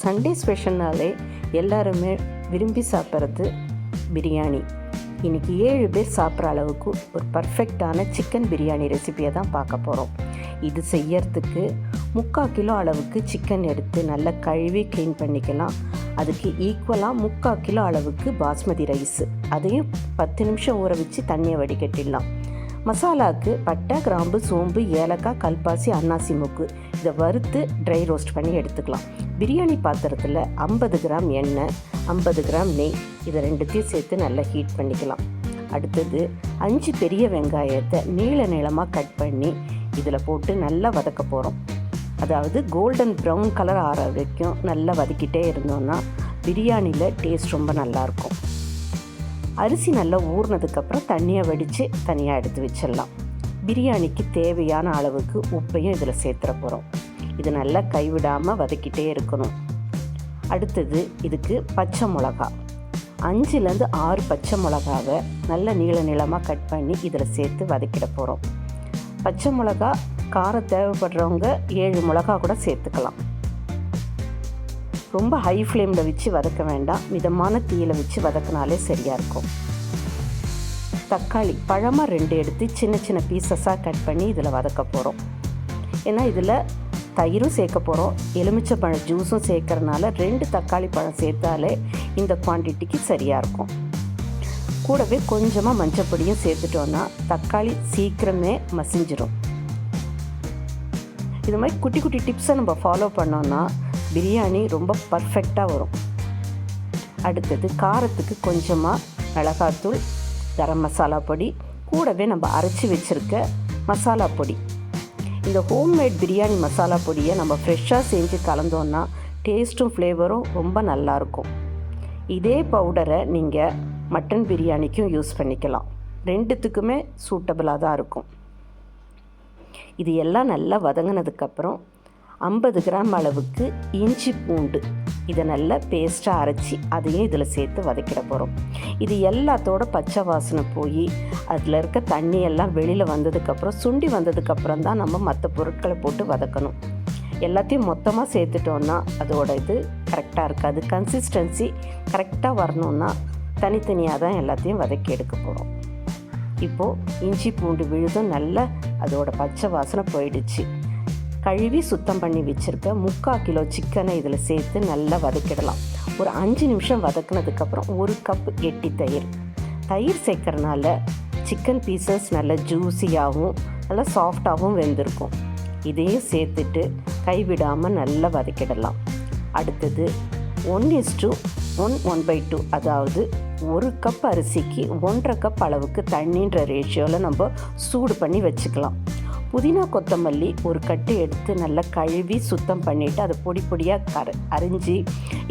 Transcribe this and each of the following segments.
Sunday ஸ்பெஷல்னாலே எல்லாருமே விரும்பி சாப்பிட்றது பிரியாணி. இன்றைக்கி 7 பேர் சாப்பிட்ற அளவுக்கு ஒரு பர்ஃபெக்டான சிக்கன் பிரியாணி ரெசிபியை தான் பார்க்க போகிறோம். இது செய்யறதுக்கு 3/4 கிலோ அளவுக்கு சிக்கன் எடுத்து நல்லா கழுவி க்ளீன் பண்ணிக்கலாம். அதுக்கு ஈக்குவலாக 3/4 கிலோ அளவுக்கு பாஸ்மதி ரைஸு, அதையும் 10 நிமிஷம் ஊற வச்சு தண்ணியை வடிகட்டிடலாம். மசாலாவுக்கு பட்டை, கிராம்பு, சோம்பு, ஏலக்காய், கல்பாசி, அன்னாசி மூக்கு இதை வறுத்து ட்ரை ரோஸ்ட் பண்ணி எடுத்துக்கலாம். பிரியாணி பாத்திரத்தில் 50 கிராம் எண்ணெய், 50 கிராம் நெய், இதை ரெண்டுத்தையும் சேர்த்து நல்லா ஹீட் பண்ணிக்கலாம். அடுத்தது 5 பெரிய வெங்காயத்தை நீளமாக கட் பண்ணி இதில் போட்டு நல்லா வதக்க போகிறோம். அதாவது கோல்டன் ப்ரௌன் கலர் ஆற வரைக்கும் நல்லா வதக்கிட்டே இருந்தோன்னா பிரியாணியில் டேஸ்ட் ரொம்ப நல்லாயிருக்கும். அரிசி நல்லா ஊறினதுக்கப்புறம் தண்ணியை வடித்து தனியாக எடுத்து வச்சிடலாம். பிரியாணிக்கு தேவையான அளவுக்கு உப்பையும் இதில் சேர்த்துற போகிறோம். இது நல்லா கைவிடாமல் வதக்கிட்டே இருக்கணும். அடுத்தது இதுக்கு பச்சை மிளகா, 5லேருந்து 6 பச்சை மிளகாவை நல்லா நீளமாக கட் பண்ணி இதில் சேர்த்து வதக்கிட போகிறோம். பச்சை மிளகா காரம் தேவைப்படுறவங்க 7 மிளகா கூட சேர்த்துக்கலாம். ரொம்ப ஹை ஃப்ளேமில் வச்சு வதக்க வேண்டாம், மிதமான தீயில் வச்சு வதக்கினாலே சரியாக இருக்கும். தக்காளி பழமாக 2 எடுத்து சின்ன சின்ன பீசஸாக கட் பண்ணி இதில் வதக்க போகிறோம். ஏன்னா இதில் தயிரும் சேர்க்க போகிறோம், எலுமிச்சை பழம் ஜூஸும் சேர்க்கறனால 2 தக்காளி பழம் சேர்த்தாலே இந்த குவான்டிட்டிக்கு சரியாக இருக்கும். கூடவே கொஞ்சமாக மஞ்சப்பொடியும் சேர்த்துட்டோன்னா தக்காளி சீக்கிரமே மசிஞ்சிடும். இது மாதிரி குட்டி குட்டி டிப்ஸை நம்ம ஃபாலோ பண்ணோன்னா பிரியாணி ரொம்ப பர்ஃபெக்டாக வரும். அடுத்தது காரத்துக்கு கொஞ்சமாக மிளகாத்தூள், கரம் மசாலா பொடி, கூடவே நம்ம அரைச்சி வச்சுருக்க மசாலா பொடி. இந்த ஹோம்மேட் பிரியாணி மசாலா பொடியை நம்ம ஃப்ரெஷ்ஷாக செஞ்சு கலந்தோன்னா டேஸ்ட்டும் ஃப்ளேவரும் ரொம்ப நல்லாயிருக்கும். இதே பவுடரை நீங்கள் மட்டன் பிரியாணிக்கும் யூஸ் பண்ணிக்கலாம், ரெண்டுத்துக்குமே சூட்டபிளாக தான் இருக்கும். இது எல்லாம் நல்லா வதங்கினதுக்கப்புறம் 50 கிராம் அளவுக்கு இஞ்சி பூண்டு இதை நல்லா பேஸ்ட்டாக அரைச்சி அதையும் இதில் சேர்த்து வதக்கிட போகிறோம். இது எல்லாத்தோட பச்சை வாசனை போய் அதில் இருக்க தண்ணியெல்லாம் வெளியில் வந்ததுக்கப்புறம் சுண்டி வந்ததுக்கப்புறம் தான் நம்ம மற்ற பொருட்களை போட்டு வதக்கணும். எல்லாத்தையும் மொத்தமாக சேர்த்துட்டோன்னா அதோட இது கரெக்டாக இருக்காது. கன்சிஸ்டன்சி கரெக்டாக வரணுன்னா தனித்தனியாக தான் எல்லாத்தையும் வதக்கி எடுக்க போகிறோம். இப்போது இஞ்சி பூண்டு விழுதும் நல்லா அதோட பச்சை வாசனை போயிடுச்சு. கழுவி சுத்தம் பண்ணி வச்சுருக்க 3/4 கிலோ சிக்கனை இதில் சேர்த்து நல்லா வதக்கிடலாம். ஒரு 5 நிமிஷம் வதக்கினதுக்கப்புறம் 1 கப் கெட்டி தயிர் சேர்க்கறனால சிக்கன் பீசஸ் நல்லா ஜூஸியாகவும் நல்லா சாஃப்டாகவும் வெந்திருக்கும். இதையும் சேர்த்துட்டு கைவிடாமல் நல்லா வதக்கிடலாம். அடுத்தது 1:1/2, அதாவது 1 கப் அரிசிக்கு 1.5 கப் அளவுக்கு தண்ணின்ற ரேஷியோவில் நம்ம சூடு பண்ணி வச்சுக்கலாம். புதினா கொத்தமல்லி ஒரு கட்டு எடுத்து நல்லா கழுவி சுத்தம் பண்ணிவிட்டு அதை பொடி பொடியாக அரிஞ்சு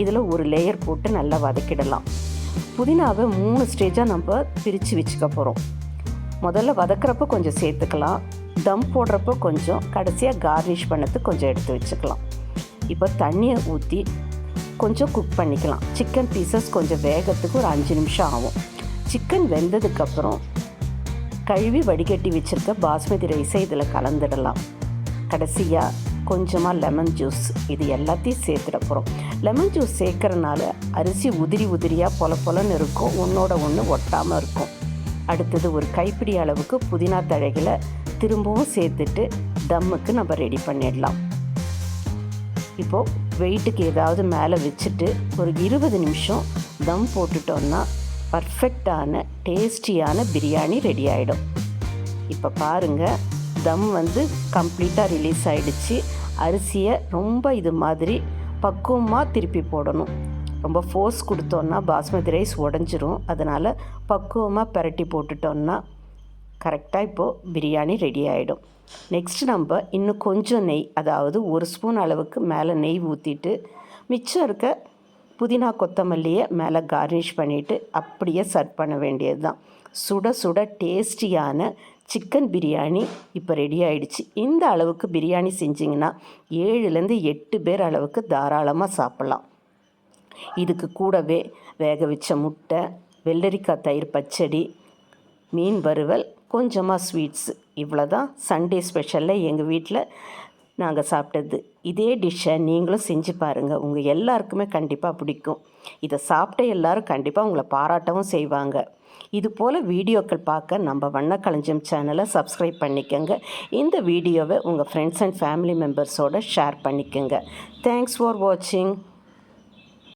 இதில் ஒரு லேயர் போட்டு நல்லா வதக்கிடலாம். புதினாவை 3 ஸ்டேஜாக நம்ம பிரித்து வச்சுக்க போகிறோம். முதல்ல வதக்கிறப்போ கொஞ்சம் சேர்த்துக்கலாம், தம் போடுறப்போ கொஞ்சம், கடைசியாக கார்னிஷ் பண்ணதுக்கு கொஞ்சம் எடுத்து வச்சுக்கலாம். இப்போ தண்ணியை ஊற்றி கொஞ்சம் குக் பண்ணிக்கலாம். சிக்கன் பீசஸ் கொஞ்சம் வேகத்துக்கு ஒரு 5 நிமிஷம் ஆகும். சிக்கன் வெந்ததுக்கப்புறம் கழுவி வடிகட்டி வச்சுருக்க பாஸ்மதி ரைஸை இதில் கலந்துடலாம். கடைசியாக கொஞ்சமாக லெமன் ஜூஸ் இது எல்லாத்தையும் சேர்த்துட போகிறோம். லெமன் ஜூஸ் சேர்க்கறனால அரிசி உதிரியாக பொலன்னு இருக்கும், ஒன்றோட ஒன்று ஒட்டாமல் இருக்கும். அடுத்தது ஒரு கைப்பிடி அளவுக்கு புதினா தழைகளை திரும்பவும் சேர்த்துட்டு தம்முக்கு நம்ம ரெடி பண்ணிடலாம். இப்போது வெயிட்டுக்கு ஏதாவது மேலே வச்சுட்டு ஒரு 20 நிமிஷம் தம் போட்டுட்டோன்னா பர்ஃபெக்டான டேஸ்டியான பிரியாணி ரெடி ஆகிடும். இப்போ பாருங்கள், தம் கம்ப்ளீட்டாக ரிலீஸ் ஆகிடுச்சு. அரிசியை ரொம்ப இது மாதிரி பக்குவமாக திருப்பி போடணும். ரொம்ப ஃபோர்ஸ் கொடுத்தோன்னா பாஸ்மதி ரைஸ் உடஞ்சிரும். அதனால் பக்குவமாக பிரட்டி போட்டுட்டோன்னா கரெக்டாக இப்போது பிரியாணி ரெடி ஆகிடும். நெக்ஸ்ட் நம்ம இன்னும் கொஞ்சம் நெய், அதாவது 1 ஸ்பூன் அளவுக்கு மேலே நெய் ஊற்றிட்டு மிச்சம் இருக்க புதினா கொத்தமல்லியை மேலே கார்னிஷ் பண்ணிவிட்டு அப்படியே சர்வ் பண்ண வேண்டியது தான். சுட சுட டேஸ்டியான சிக்கன் பிரியாணி இப்போ ரெடி ஆகிடுச்சு. இந்த அளவுக்கு பிரியாணி செஞ்சிங்கன்னா 7லேருந்து 8 பேர் அளவுக்கு தாராளமாக சாப்பிட்லாம். இதுக்கு கூடவே வேக வச்ச முட்டை, வெள்ளரிக்காய் தயிர் பச்சடி, மீன் வறுவல், கொஞ்சமாக ஸ்வீட்ஸு, இவ்வளோ தான் சண்டே ஸ்பெஷலில் எங்கள் வீட்டில் நாங்கள் சாப்பிட்டது. இதே டிஷ்ஷை நீங்களும் செஞ்சு பாருங்கள், உங்கள் எல்லாருக்குமே கண்டிப்பாக பிடிக்கும். இதை சாப்பிட்ட எல்லோரும் கண்டிப்பாக உங்களை பாராட்டவும் செய்வாங்க. இது போல் வீடியோக்கள் பார்க்க நம்ம வண்ணக்களஞ்சியம் சேனலை சப்ஸ்கிரைப் பண்ணிக்கோங்க. இந்த வீடியோவை உங்கள் ஃப்ரெண்ட்ஸ் அண்ட் ஃபேமிலி மெம்பர்ஸோடு ஷேர் பண்ணிக்கோங்க. தேங்க்ஸ் ஃபார் வாட்சிங்.